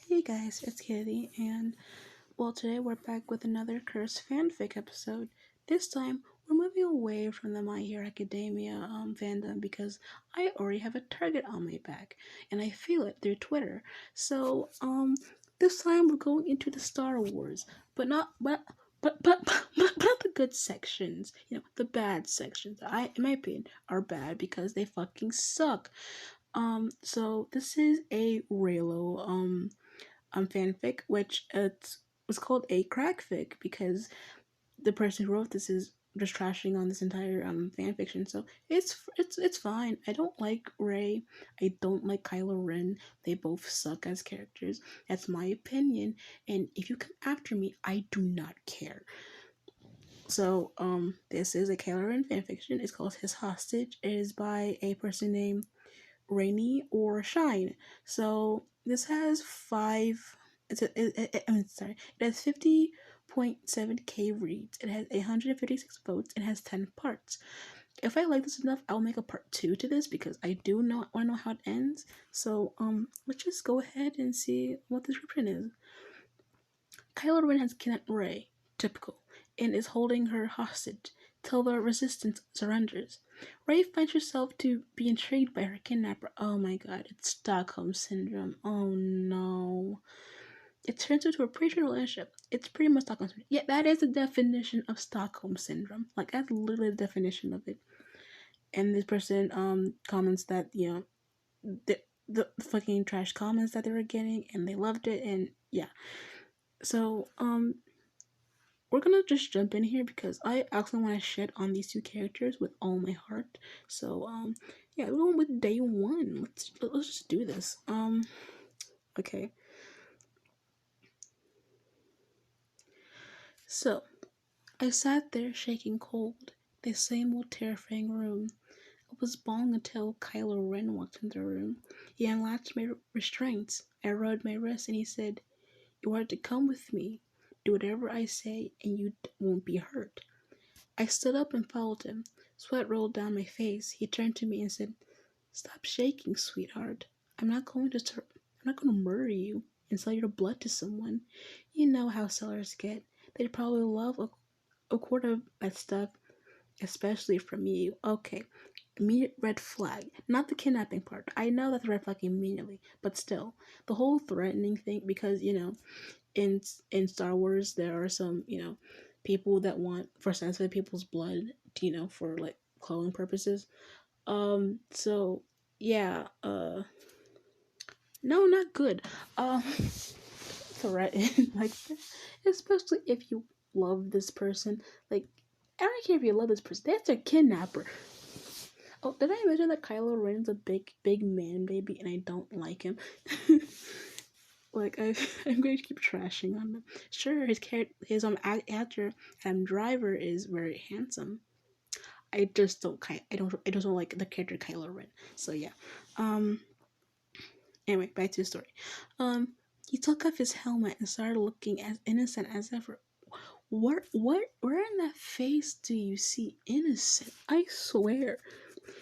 Hey guys, it's Kitty, and today we're back with another cursed fanfic episode. This time, we're moving away from the My Hero Academia fandom because I already have a target on my back, and I feel it through Twitter. So, this time we're going into the Star Wars, but not but not the good sections. The bad sections. In my opinion, are bad because they fucking suck. So this is a Reylo fanfic, which it was called a crackfic because the person who wrote this is just trashing on this entire fanfiction. So it's fine. I don't like Rey. I don't like Kylo Ren. They both suck as characters. That's my opinion. And if you come after me, I do not care. So this is a Kylo Ren fanfiction. It's called His Hostage. It is by a person named Rainy or Shine. So this has it has 50.7k reads. It has 156 votes. It has 10 parts. If I like this enough, I'll make a part 2 to this because I do not want to know how it ends. So let's just go ahead and see what the description is. Kylo Ren has kidnapped Rey, typical, and is holding her hostage till the resistance surrenders. Rey finds herself to be intrigued by her kidnapper. Oh my god, it's Stockholm Syndrome. Oh no. It turns into a pre relationship. It's pretty much Stockholm Syndrome. Yeah, that is the definition of Stockholm Syndrome. Like, that's literally the definition of it. And this person comments that, the fucking trash comments that they were getting, and they loved it, and yeah. So, we're gonna just jump in here because I actually want to shit on these two characters with all my heart. So yeah, we're going with day one. Let's just do this. Okay. So I sat there shaking cold, the same old terrifying room. I was bawling until Kylo Ren walked into the room. He unlatched my restraints. I rubbed my wrist and he said, "You are to come with me. Do whatever I say and you won't be hurt." I stood up and followed him. Sweat rolled down my face. He turned to me and said, "Stop shaking, sweetheart. I'm not going to murder you and sell your blood to someone. You know how sellers get. They'd probably love a quart of that stuff, especially from you." Okay, immediate red flag. Not the kidnapping part. I know that's a red flag immediately, but still, the whole threatening thing, because in Star Wars there are some people that want for sensitive people's blood, for like cloning purposes. So yeah, no, not good. Threaten like that, especially if you love this person. Like, I don't care if you love this person. That's their kidnapper. Oh, did I mention that Kylo Ren's a big man baby, and I don't like him? Like, I'm going to keep trashing on him. Sure, his actor Driver is very handsome. I just don't like the character Kylo Ren. So yeah. Anyway, back to the story. He took off his helmet and started looking as innocent as ever. Where in that face do you see innocent? I swear.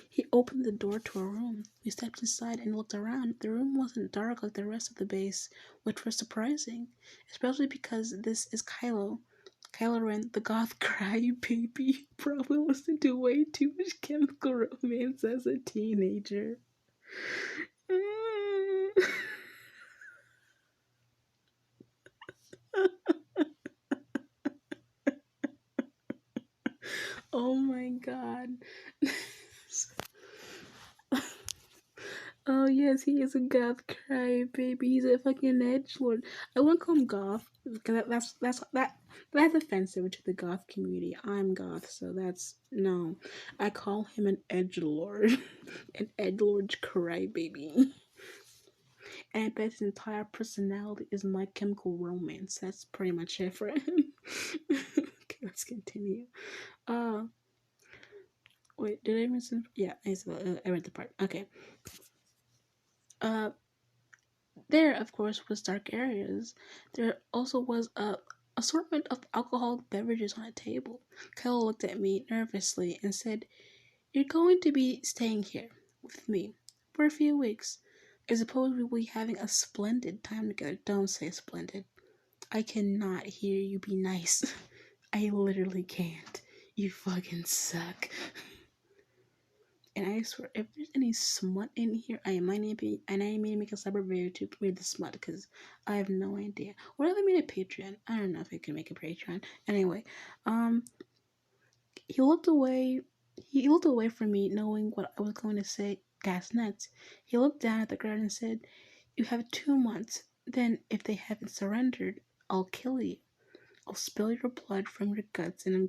He opened the door to a room. We stepped inside and looked around. The room wasn't dark like the rest of the base, which was surprising, especially because this is Kylo. Kylo Ren, the goth crybaby, probably listened to way too much Chemical Romance as a teenager. Oh my god. Oh yes, he is a goth crybaby. He's a fucking edgelord. I won't call him goth because that's offensive to the goth community. I'm goth, so that's no. I call him an edgelord, an edgelord crybaby. And I bet his entire personality is My Chemical Romance. That's pretty much it for him. Okay, let's continue. Wait, did I miss? Yeah, I read the part. Okay. Uh, There, of course, was dark areas. There also was a assortment of alcoholic beverages on a table. Kyle looked at me nervously and said, "You're going to be staying here with me for a few weeks. I suppose we will be having a splendid time together. Don't say splendid. I cannot hear you be nice. I literally can't. You fucking suck. And I swear, if there's any smut in here, I might need to make a separate video to read the smut because I have no idea. Or if I made a Patreon. I don't know if I can make a Patreon. Anyway, um, he looked away. He looked away from me, knowing what I was going to say. Gas nuts. He looked down at the ground and said, "You have 2 months. Then, if they haven't surrendered, I'll kill you. I'll spill your blood from your guts, and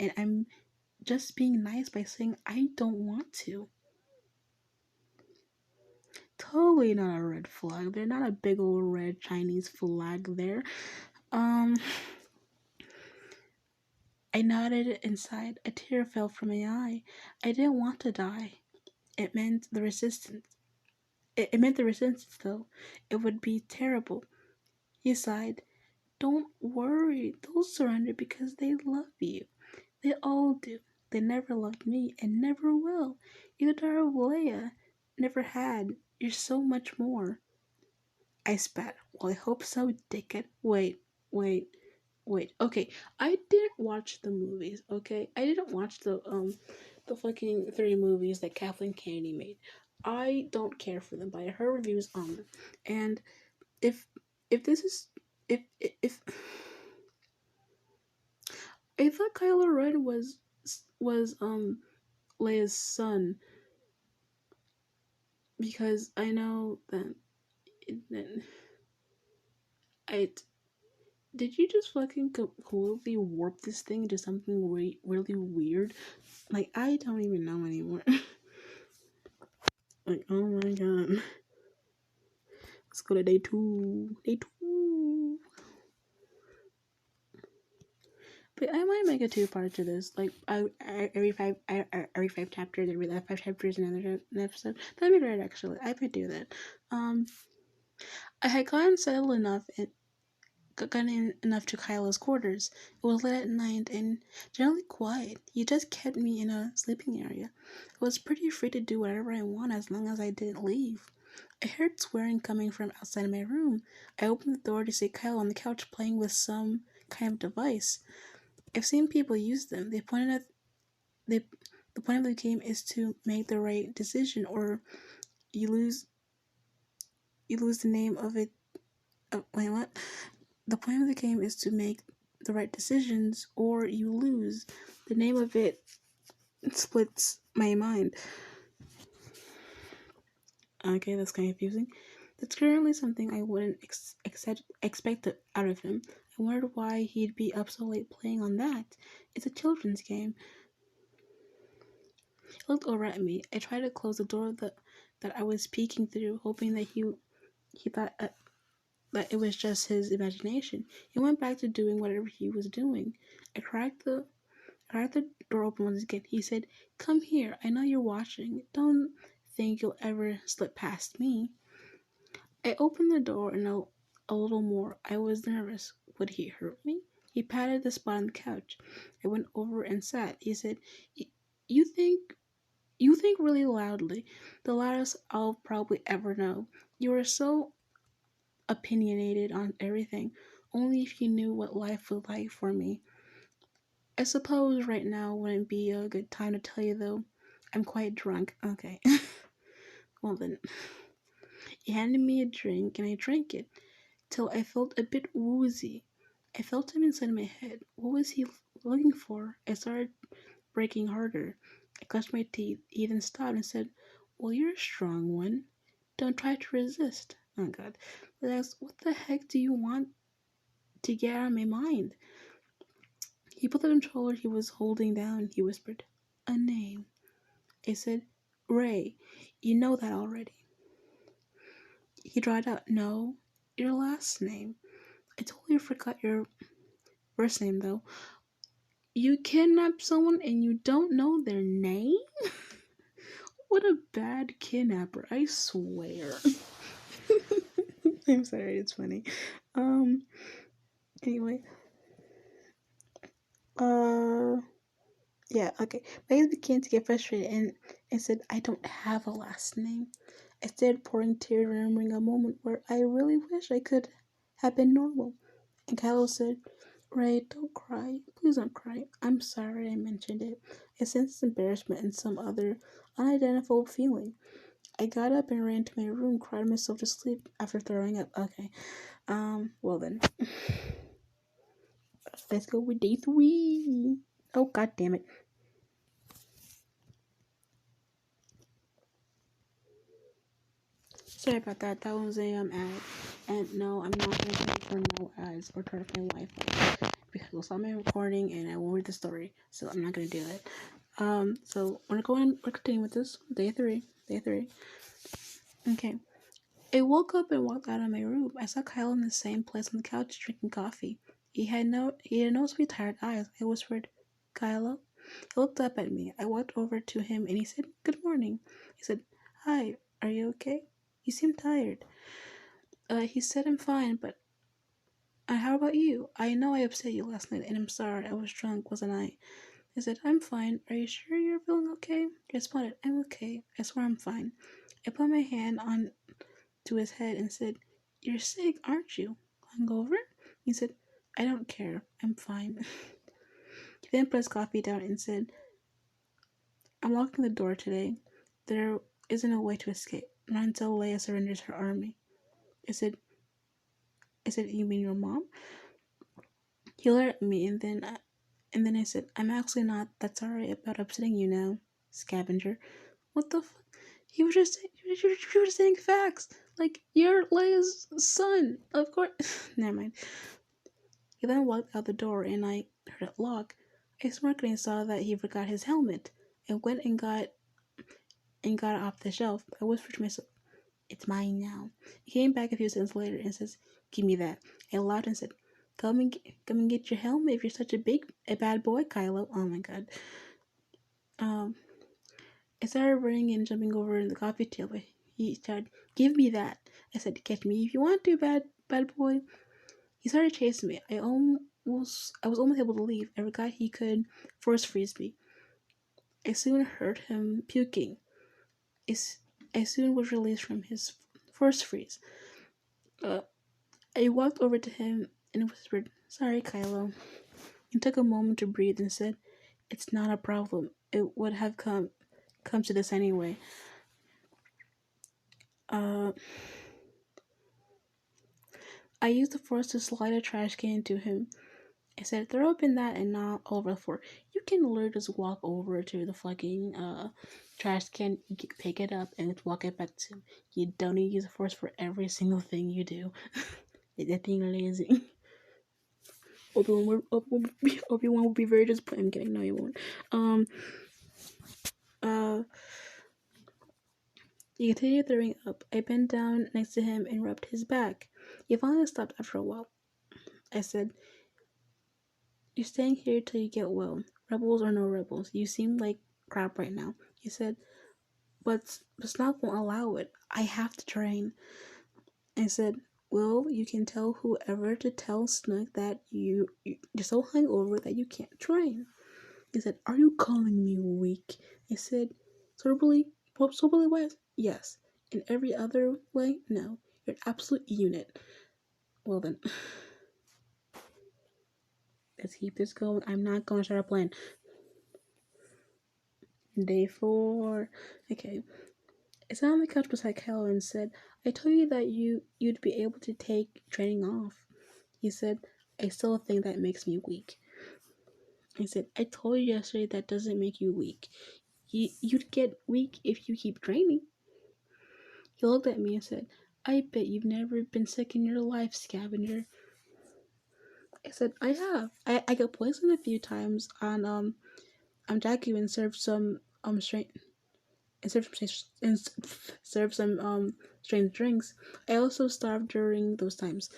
I'm just being nice by saying I don't want to." Totally not a red flag. They're not a big old red Chinese flag there. Um, I nodded inside. A tear fell from my eye. I didn't want to die. It meant the resistance. It meant the resistance, though. It would be terrible. He sighed. Don't worry. They'll surrender because they love you. They all do. They never loved me and never will. Either Dara or Leia never had. You're so much more. I spat. Well, I hope so, dickhead. Wait. Okay, I didn't watch the movies. Okay, I didn't watch the fucking 3 movies that Kathleen Kennedy made. I don't care for them, but I heard reviews on them, and if if this is if I thought Kylo Ren was Leia's son because I know that. I did you just fucking completely warp this thing into something really weird? Like, I don't even know anymore. Like, oh my god. Let's go to day 2. Day 2. But I might make a 2-part to this. Like, every five chapters, every 5 chapters, another episode. That'd be great, actually. I could do that. I had gotten settled enough and gotten enough to Kylo's quarters. It was late at night and generally quiet. He just kept me in a sleeping area. I was pretty free to do whatever I want as long as I didn't leave. I heard swearing coming from outside my room. I opened the door to see Kylo on the couch playing with some kind of device. I've seen people use them. The point of the game is to make the right decision, or you lose the name of it. Wait, what? The point of the game is to make the right decisions, or you lose. The name of it splits my mind. Okay, that's kind of confusing. That's currently something I wouldn't expect out of him. I wondered why he'd be up so late playing on that. It's a children's game. He looked over at me. I tried to close the door that I was peeking through, hoping that he thought that it was just his imagination. He went back to doing whatever he was doing. I cracked the door open once again. He said, "Come here. I know you're watching. Don't think you'll ever slip past me." I opened the door and a little more. I was nervous. Would he hurt me? He patted the spot on the couch. I went over and sat. He said, "You think really loudly. The loudest I'll probably ever know. You are so opinionated on everything. Only if you knew what life was like for me. I suppose right now wouldn't be a good time to tell you, though. I'm quite drunk." Okay. Well then. He handed me a drink and I drank it till I felt a bit woozy. I felt him inside my head. What was he looking for? I started breaking harder. I clenched my teeth. He then stopped and said, "Well, you're a strong one. Don't try to resist." Oh god. I asked, "What the heck do you want to get out of my mind?" He put the controller he was holding down. He whispered, "A name." I said, "Ray. You know that already." He dried out. "No, your last name." I totally forgot your first name, though. You kidnapped someone and you don't know their name? What a bad kidnapper, I swear. I'm sorry, it's funny. Anyway. Yeah, okay. My ex began to get frustrated and I said, "I don't have a last name." I started pouring tears, remembering a moment where I really wish I could have been normal. And Kylo said, Ray, don't cry. Please don't cry. I'm sorry I mentioned it. I sensed embarrassment and some other unidentifiable feeling. I got up and ran to my room, cried myself to sleep after throwing up. Okay. Well then. Let's go with day 3. Oh, god damn it. Sorry about that. That was a ad. And no, I'm not going to turn no ads or turn off my Wi-Fi because we'll stop my recording and I won't read the story. So I'm not going to do it. So we're continuing with this. Day 3. Day 3. Okay. I woke up and walked out of my room. I saw Kyle in the same place on the couch drinking coffee. He had noticeably tired eyes. I whispered, Kylo? He looked up at me. I walked over to him and he said, Good morning. He said, Hi, are you okay? You seem tired. He said, I'm fine, but how about you? I know I upset you last night and I'm sorry. I was drunk, wasn't I? I said, I'm fine. Are you sure you're feeling okay? He responded, I'm okay. I swear I'm fine. I put my hand on to his head and said, You're sick, aren't you? Hungover? He said, I don't care. I'm fine. He then put his coffee down and said, I'm locking the door today. There isn't a way to escape. Not until Leia surrenders her army. I said, You mean your mom? He looked at me and then I said, I'm actually not that sorry about upsetting you now, scavenger. What the fuck? He was just saying facts. Like, you're Leia's son. Of course. Never mind. He then walked out the door and I heard it lock. I smirked and saw that he forgot his helmet. I went and got it off the shelf. I whispered to myself, It's mine now. He came back a few seconds later and says, Give me that. I laughed and said, come and get your helmet if you're such a bad boy, Kylo. Oh my god. I started running and jumping over the coffee table. He started, Give me that. I said, Catch me if you want to, bad boy. He started chasing me. I was almost able to leave. I forgot he could force freeze me. I soon heard him puking. I soon was released from his force freeze. I walked over to him and whispered, Sorry, Kylo. He took a moment to breathe and said, It's not a problem. It would have come to this anyway. I used the force to slide a trash can to him. I said, Throw up in that and not all over the floor. You can literally just walk over to the fucking trash can, pick it up, and walk it back to him. You don't need to use the force for every single thing you do. That thing lazy. Obi-Wan will be very disappointed. I'm kidding. No, he won't. He continued throwing up. I bent down next to him and rubbed his back. He finally stopped after a while. I said, You're staying here till you get well. Rebels or no rebels. You seem like crap right now. He said, But Snock won't allow it. I have to train. I said, Well, you can tell whoever to tell Snook that you're so hungover that you can't train. He said, Are you calling me weak? I said, soberly wise? Yes. In every other way? No. You're an absolute unit. Well then. Let's keep this going. I'm not going to start a plan. Day 4. Okay. I sat on the couch beside Cal and said, I told you that you'd be able to take training off. He said, I still think that makes me weak. I said, I told you yesterday that doesn't make you weak. You'd get weak if you keep training. He looked at me and said, I bet you've never been sick in your life, scavenger. I said, I have. I got poisoned a few times on Jakku and served some strange strange drinks. I also starved during those times.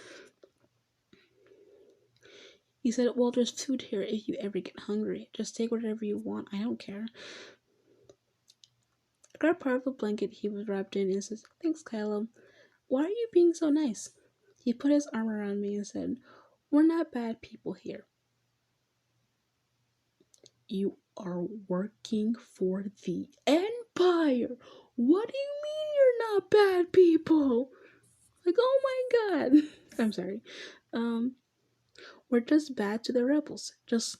He said, Well, there's food here if you ever get hungry. Just take whatever you want. I don't care. I grabbed part of the blanket he was wrapped in and says, Thanks, Kylo. Why are you being so nice? He put his arm around me and said, We're not bad people here. You are working for the Empire. What do you mean you're not bad people. Like, oh my god. I'm sorry. We're just bad to the rebels. Just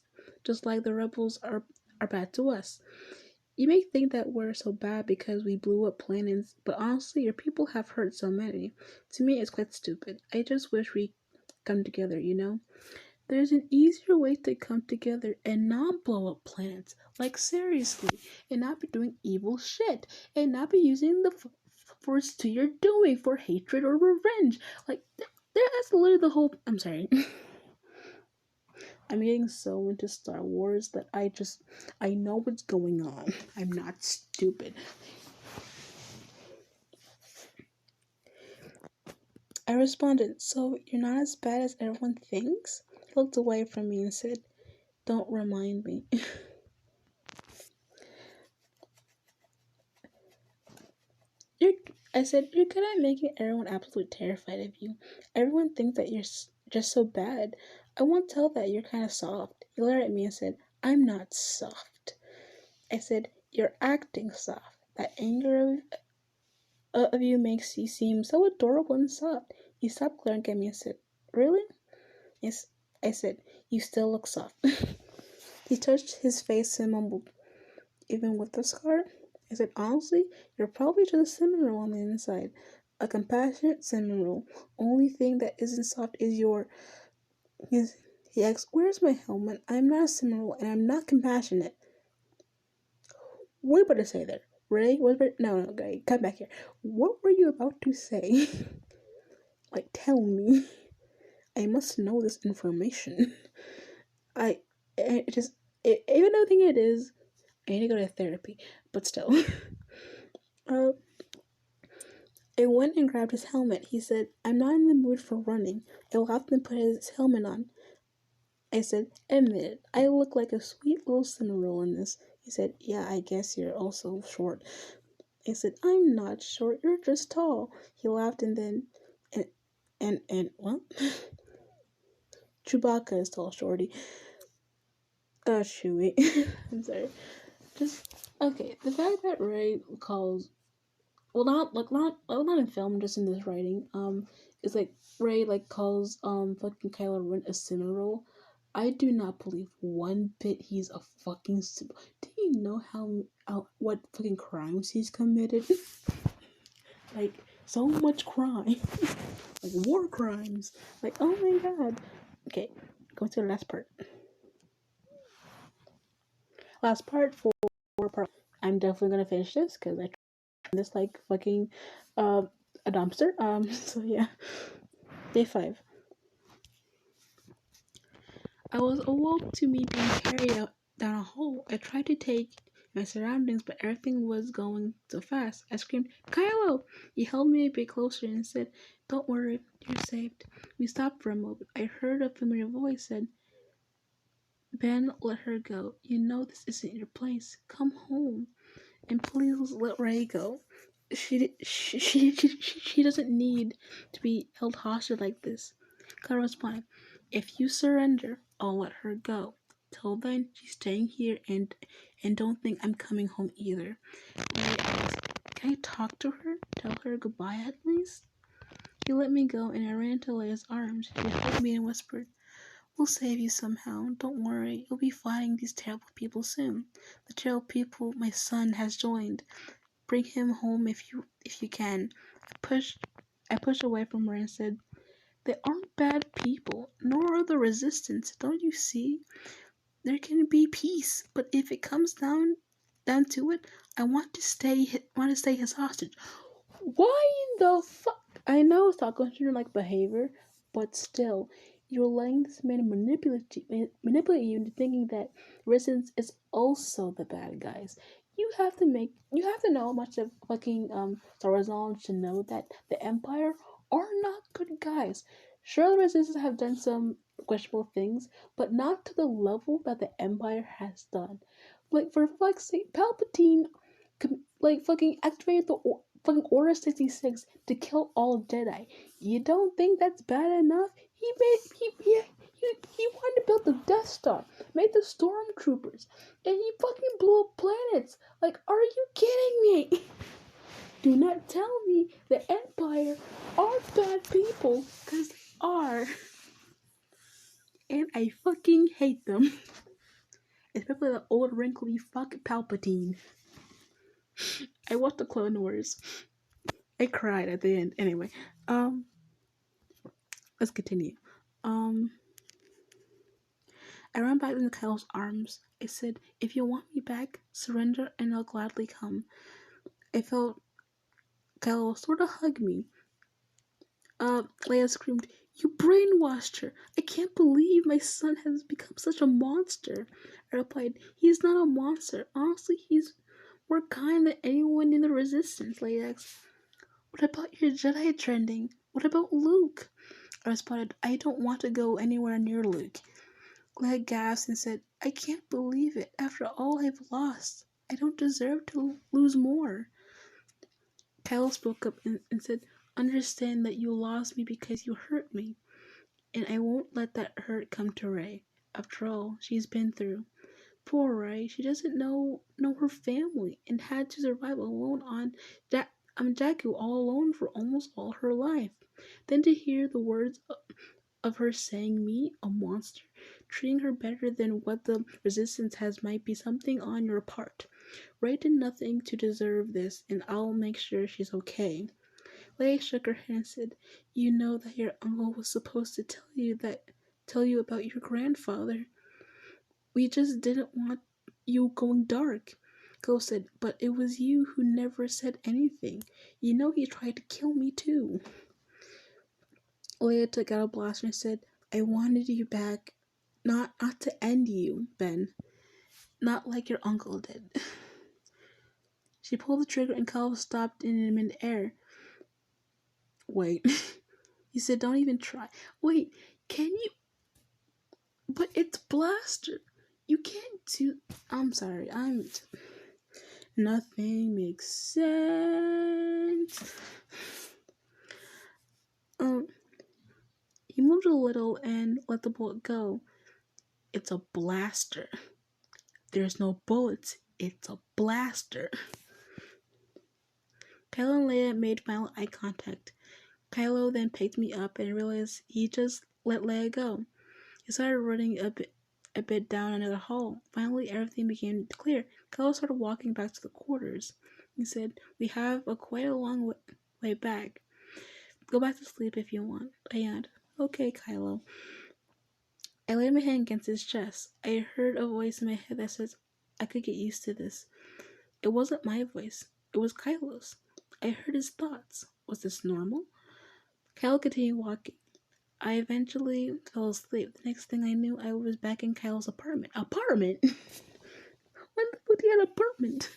like the rebels are bad to us. You may think that we're so bad because we blew up planets, but honestly, your people have hurt so many. To me, it's quite stupid. I just wish we come together, you know? There's an easier way to come together and not blow up planets. Like, seriously. And not be doing evil shit. And not be using the force to your doing for hatred or revenge. Like, that's literally the whole. I'm sorry. I'm getting so into Star Wars that I know what's going on. I'm not stupid. I responded, so you're not as bad as everyone thinks? He looked away from me and said, don't remind me. you're, I said, you're good at making everyone absolutely terrified of you. Everyone thinks that you're just so bad. I won't tell that you're kind of soft. He glared at me and said, I'm not soft. I said, you're acting soft. That anger of you makes you seem so adorable and soft. He stopped glaring at me and said, really? Yes. I said, you still look soft. He touched his face and mumbled, even with the scar? I said, honestly, you're probably just a cinnamon roll on the inside. A compassionate cinnamon roll. Only thing that isn't soft is your... He asked, where's my helmet? I'm not a cinnamon roll and I'm not compassionate. What are you about to say there? Ray? No, guy, come back here. What were you about to say? Like, tell me. I must know this information. Even though I think it is, I need to go to therapy, but still. uh, I went and grabbed his helmet. He said, I'm not in the mood for running. I will have to put his helmet on. I said, admit it, I look like a sweet little cinnamon roll in this. He said, yeah, I guess you're also short. I said, I'm not short, you're just tall. He laughed and then, and what? Chewbacca is tall, shorty. Chewie. I'm sorry. Just, okay, the fact that Ray calls, well, not in film, just in this writing, is like, Ray, like, calls, fucking Kylo Ren a cinnamon roll. I do not believe one bit he's a fucking cinnamon. Do you know what fucking crimes he's committed? Like, so much crime. Like, war crimes. Like, oh my god. Okay, go to the last part. Last part for part. I'm definitely gonna finish this because I tried this like fucking a dumpster. So yeah. Day 5. I was awoke to me being carried out down a hole. I tried to take my surroundings, but everything was going so fast. I screamed, Kylo! He held me a bit closer and said, don't worry, you're saved. We stopped for a moment. I heard a familiar voice said, Ben, let her go. You know this isn't your place. Come home. And please let Ray go. She doesn't need to be held hostage like this. Clara responded, if you surrender, I'll let her go. Till then, she's staying here and don't think I'm coming home either. Ray asked, can I talk to her? Tell her goodbye at least? He let me go and I ran to Leia's arms. She held me and whispered, we'll save you somehow. Don't worry, you'll be fighting these terrible people soon. The terrible people my son has joined. Bring him home if you can. I pushed away from her and said, they aren't bad people, nor are the resistance. Don't you see? There can be peace, but if it comes down to it, I want to stay his hostage. Why in the fuck? I know it's not considered like behavior, but still, you're letting this man manipulate you into thinking that resistance is also the bad guys. You have to know much of fucking Star Wars knowledge to know that the Empire are not good guys. Sure, the Resistance have done some questionable things, but not to the level that the Empire has done. Like, for fuck's sake, Palpatine, like, fucking activated the fucking Order 66 to kill all Jedi. You don't think that's bad enough? He wanted to build the Death Star, made the Stormtroopers, and he fucking blew up planets. Like, are you kidding me? Do not tell me the Empire are bad people, because they are. And I fucking hate them. Especially the old wrinkly fuck Palpatine. I watched the Clone Wars. I cried at the end. Anyway, let's continue. Um, I ran back into Kyle's arms. I said, "If you want me back, surrender and I'll gladly come." I felt Kyle sort of hug me. Leia screamed, "You brainwashed her! I can't believe my son has become such a monster." I replied, "He's not a monster. Honestly, he's more kind than anyone in the Resistance." Leia asked, "What about your Jedi training? What about Luke?" I responded, "I don't want to go anywhere near Luke." Leia gasped and said, "I can't believe it. After all I've lost, I don't deserve to lose more." Kyle spoke up and said, "Understand that you lost me because you hurt me, and I won't let that hurt come to Rey. After all she's been through. Poor Rey, she doesn't know her family and had to survive alone on Jakku all alone for almost all her life. Then to hear the words of her saying me, a monster, treating her better than what the Resistance has might be something on your part. Rey did nothing to deserve this, and I'll make sure she's okay." Leia shook her head and said, "You know that your uncle was supposed to tell you about your grandfather. We just didn't want you going dark." Go said, "But it was you who never said anything. You know he tried to kill me too." Leia took out a blaster and said, "I wanted you back, not to end you, Ben. Not like your uncle did." She pulled the trigger and Kyle stopped in mid-air. "Wait." He said, "Don't even try." "Wait, can you? But it's blaster. You can't do." I'm sorry. Nothing makes sense. He moved a little and let the bullet go. "It's a blaster. There's no bullets. It's a blaster." Kylo and Leia made final eye contact. Kylo then picked me up and realized he just let Leia go. He started running a bit down another hall. Finally, everything began to clear. Kylo started walking back to the quarters. He said, "We have quite a long way back. Go back to sleep if you want." I yawned. "Okay, Kylo." I laid my hand against his chest. I heard a voice in my head that says, "I could get used to this." It wasn't my voice. It was Kylo's. I heard his thoughts. Was this normal? Kylo continued walking. I eventually fell asleep. The next thing I knew, I was back in Kyle's apartment. Apartment? When the fuck did he have an apartment?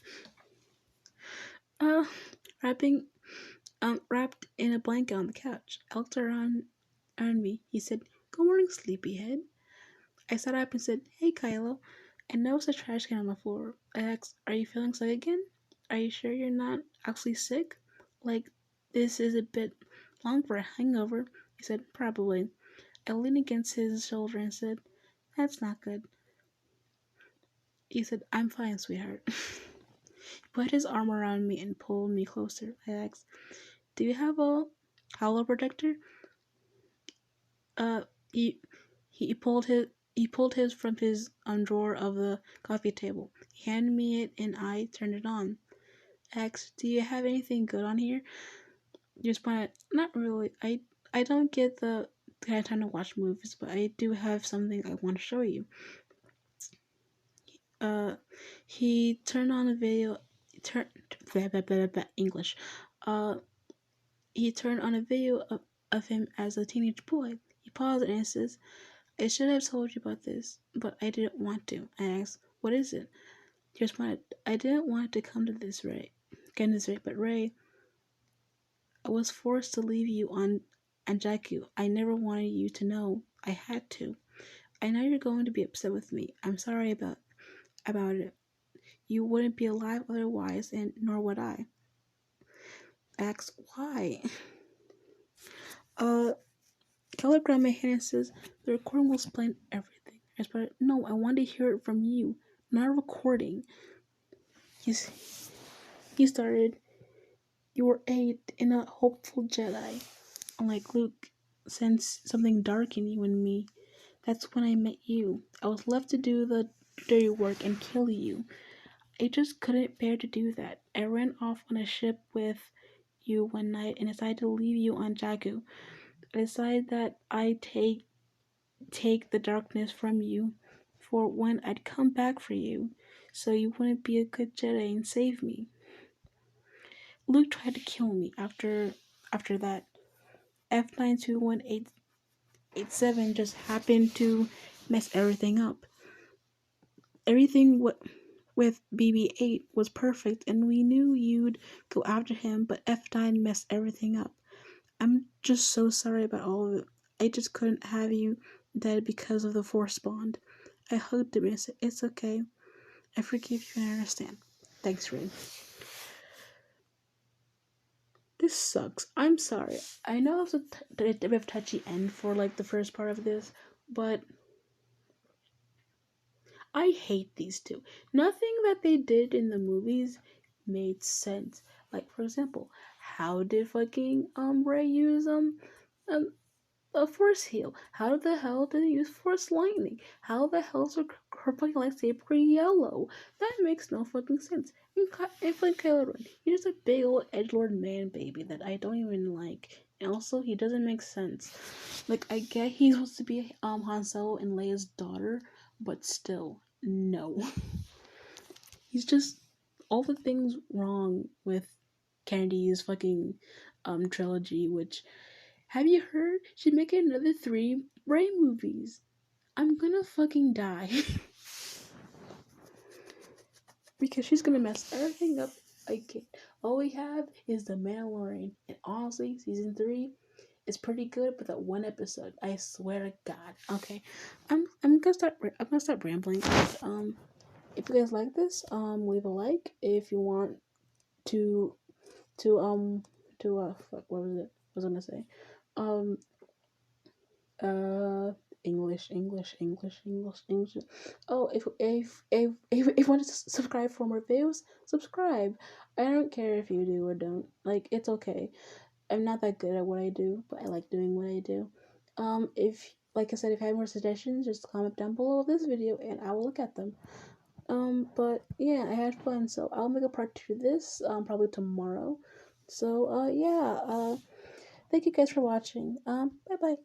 Wrapped in a blanket on the couch. I looked around me. He said, "Good morning, sleepyhead." I sat up and said, "Hey, Kylo." I noticed a trash can on the floor. I asked, "Are you feeling sick again? Are you sure you're not actually sick? Like, this is a bit long for a hangover." He said, "Probably." I leaned against his shoulder and said, "That's not good." He said, "I'm fine, sweetheart." He put his arm around me and pulled me closer. I asked, "Do you have a halo protector?" Uh, he pulled his from his drawer of the coffee table. He handed me it and I turned it on. I asked, "Do you have anything good on here?" He responded, "Not really. I don't get the kind of time to watch movies, but I do have something I want to show you." He turned on a video. English. He turned on a video of him as a teenage boy. He paused and says, "I should have told you about this, but I didn't want to." I asked, "What is it?" He responded, "I didn't want it to come to this, Rey. But Rey, I was forced to leave you on Jakku. I never wanted you to know. I had to. I know you're going to be upset with me. I'm sorry about it. You wouldn't be alive otherwise, and nor would I." I asked, "Why?" Keller grabbed my hand and says, "The recording will explain everything." I responded, "No, I want to hear it from you, not a recording." He started, You were 8 in a hopeful Jedi. Unlike Luke, sensed something dark in you and me. That's when I met you. I was left to do the dirty work and kill you. I just couldn't bear to do that. I ran off on a ship with you one night and decided to leave you on Jakku. I decided that I'd take the darkness from you for when I'd come back for you, so you wouldn't be a good Jedi and save me. Luke tried to kill me after that. F921887 just happened to mess everything up. Everything with BB-8 was perfect, and we knew you'd go after him, but F9 messed everything up. I'm just so sorry about all of it. I just couldn't have you dead because of the Force bond. I hugged him and said, "It's okay. I forgive you and I understand." Thanks, Ray. This sucks. I'm sorry. I know it was a bit of a touchy end for like the first part of this, but I hate these two. Nothing that they did in the movies made sense. Like for example, how did fucking Ray use um a force heal? How the hell did he use force lightning? How the hell is her fucking lightsaber yellow? That makes no fucking sense. And fucking Kylo Ren, he's just a big old edgelord man baby that I don't even like. And also, he doesn't make sense. Like, I get he's supposed to be Han Solo and Leia's daughter, but still, no. He's just all the things wrong with Kennedy's fucking trilogy, which have you heard? She's making another 3 Ray movies. I'm gonna fucking die. Because she's gonna mess everything up again. All we have is The Mandalorian. And honestly, season 3 is pretty good, but that one episode, I swear to God. Okay. I'm gonna start rambling. If you guys like this, leave a like. If you want to to fuck, what was it? What was I gonna say? Um uh English. Oh, if you want to subscribe for more videos, subscribe. I don't care if you do or don't. Like, it's okay. I'm not that good at what I do, but I like doing what I do. If like I said, if you have more suggestions, just comment down below this video and I will look at them. But yeah, I had fun, so I'll make a part 2 of this probably tomorrow. So yeah, thank you guys for watching. Bye bye.